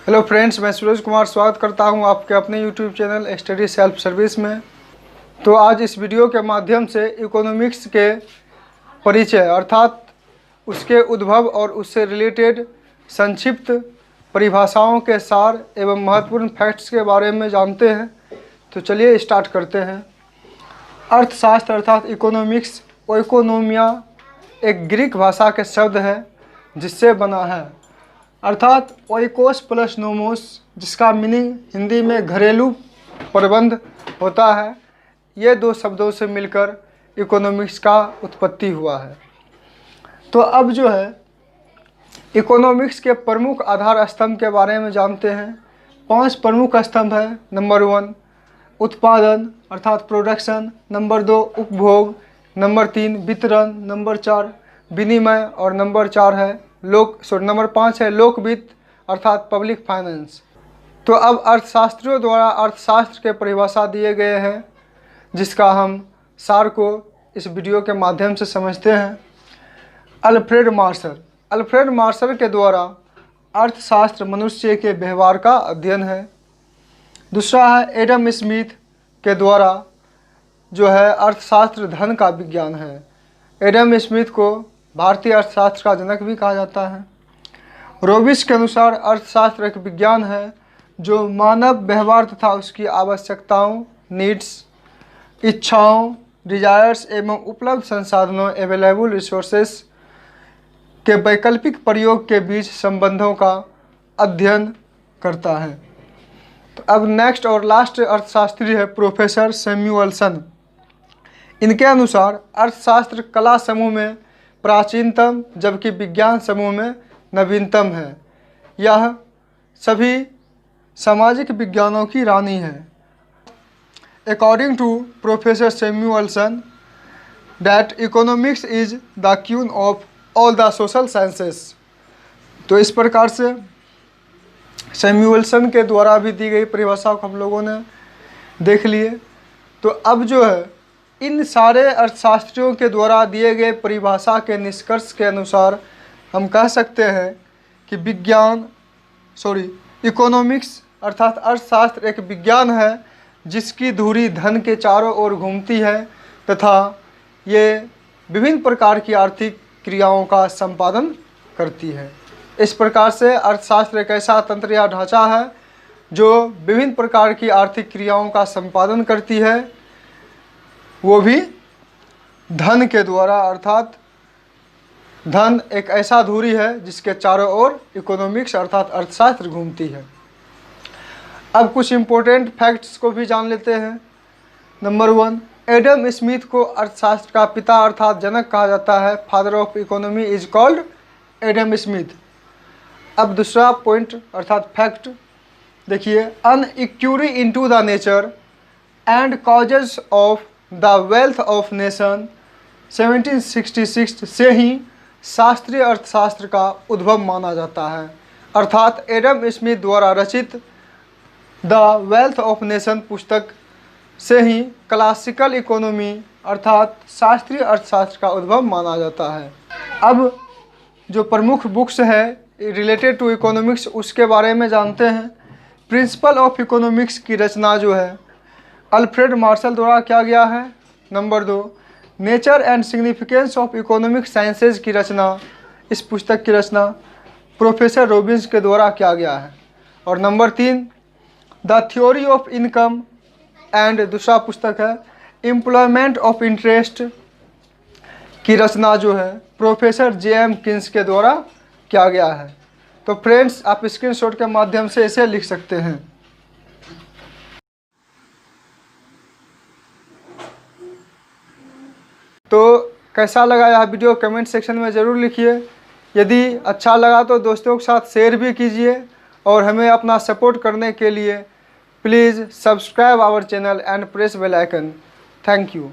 Hello friends, मैं सूरज कुमार स्वागत करता हूं आपके अपने YouTube channel study self service में। तो आज इस वीडियो के माध्यम से इकोनॉमिक्स के परिचय अर्थात उसके उद्भव और उससे रिलेटेड संक्षिप्त परिभाषाओं के सार एवं महत्वपूर्ण फैक्ट्स के बारे में जानते हैं। तो चलिए स्टार्ट करते हैं। अर्थशास्त्र अर्थात इकोनॉमिक्स, ओइकोनोमिया एक ग्रीक भाषा के शब्द है जिससे बना है, अर्थात ओइकोस प्लस नोमोस, जिसका मीनिंग हिंदी में घरेलू प्रबंध होता है। ये दो शब्दों से मिलकर इकोनॉमिक्स का उत्पत्ति हुआ है। तो अब जो है इकोनॉमिक्स के प्रमुख आधार स्तंभ के बारे में जानते हैं। 5 प्रमुख स्तंभ है। नंबर 1 उत्पादन अर्थात प्रोडक्शन, नंबर 2 उपभोग, नंबर 3 वितरण, नंबर 4 विनिमय और नंबर 5 है लोक वित्त अर्थात पब्लिक फाइनेंस। तो अब अर्थशास्त्रियों द्वारा अर्थशास्त्र के परिभाषा दिए गए हैं, जिसका हम सार को इस वीडियो के माध्यम से समझते हैं। अल्फ्रेड मार्शल के द्वारा अर्थशास्त्र मनुष्य के व्यवहार का अध्ययन है। दूसरा है एडम स्मिथ के द्वारा जो है अर्थशास्त्र धन का विज्ञान है। एडम स्मिथ को भारतीय अर्थशास्त्र का जनक भी कहा जाता है। रोबिस के अनुसार अर्थशास्त्र एक विज्ञान है जो मानव व्यवहार तथा उसकी आवश्यकताओं, नीड्स, इच्छाओं, डिजायर्स एवं उपलब्ध संसाधनों, अवेलेबल रिसोर्सेस के वैकल्पिक प्रयोग के बीच संबंधों का अध्ययन करता है। तो अब नेक्स्ट और लास्ट अर्थशास्त्री है प्रोफेसर सैमुअलसन। इनके अनुसार अर्थशास्त्र कला समूह में प्राचीनतम जबकि विज्ञान समूह में नवीनतम है। यह सभी सामाजिक विज्ञानों की रानी है। According to professor Samuelson that economics is the queen of all the social sciences. तो इस प्रकार से सैमुअलसन के द्वारा भी दी गई परिभाषा को हम लोगों ने देख लिए। तो अब जो है इन सारे अर्थशास्त्रियों के द्वारा दिए गए परिभाषा के निष्कर्ष के अनुसार हम कह सकते हैं कि इकोनॉमिक्स अर्थात अर्थशास्त्र एक विज्ञान है जिसकी धुरी धन के चारों ओर घूमती है तथा ये विभिन्न प्रकार की आर्थिक क्रियाओं का संपादन करती है। इस प्रकार से अर्थशास्त्र एक ऐसा तंत्र या ढांचा है जो विभिन्न प्रकार की आर्थिक क्रियाओं का संपादन करती है, वो भी धन के द्वारा। अर्थात धन एक ऐसा धुरी है जिसके चारों ओर इकोनॉमिक्स अर्थात अर्थशास्त्र घूमती है। अब कुछ इम्पोर्टेंट फैक्ट्स को भी जान लेते हैं। नंबर 1 एडम स्मिथ को अर्थशास्त्र का पिता अर्थात जनक कहा जाता है। Father of economy is called Adam Smith. अब दूसरा पॉइंट अर्थात फैक्ट देखिए, an inquiry into the nature and causes of the wealth of nation 1766 से ही शास्त्रीय अर्थशास्त्र का उद्भव माना जाता है। अर्थात एडम स्मिथ द्वारा रचित द वेल्थ ऑफ नेशन पुस्तक से ही क्लासिकल इकोनॉमी अर्थात शास्त्रीय अर्थशास्त्र का उद्भव माना जाता है। अब जो प्रमुख बुक्स है रिलेटेड टू इकोनॉमिक्स उसके बारे में जानते हैं। प्रिंसिपल ऑफ इकोनॉमिक्स की रचना जो है अल्फ्रेड मार्शल द्वारा किया गया है। Number 2 nature and significance of economic sciences की रचना, इस पुस्तक की रचना प्रोफेसर रॉबिन्स के द्वारा किया गया है। और number 3 the theory of income and दूसरा पुस्तक है एम्प्लॉयमेंट ऑफ इंटरेस्ट की रचना जो है प्रोफेसर जेएम किन्स के द्वारा किया गया है। तो फ्रेंड्स, आप स्क्रीनशॉट के माध्यम से इसे लिख सकते हैं। तो कैसा लगा यह वीडियो कमेंट सेक्शन में ज़रूर लिखिए। यदि अच्छा लगा तो दोस्तों के साथ शेयर भी कीजिए और हमें अपना सपोर्ट करने के लिए please subscribe our channel and press bell icon. Thank you.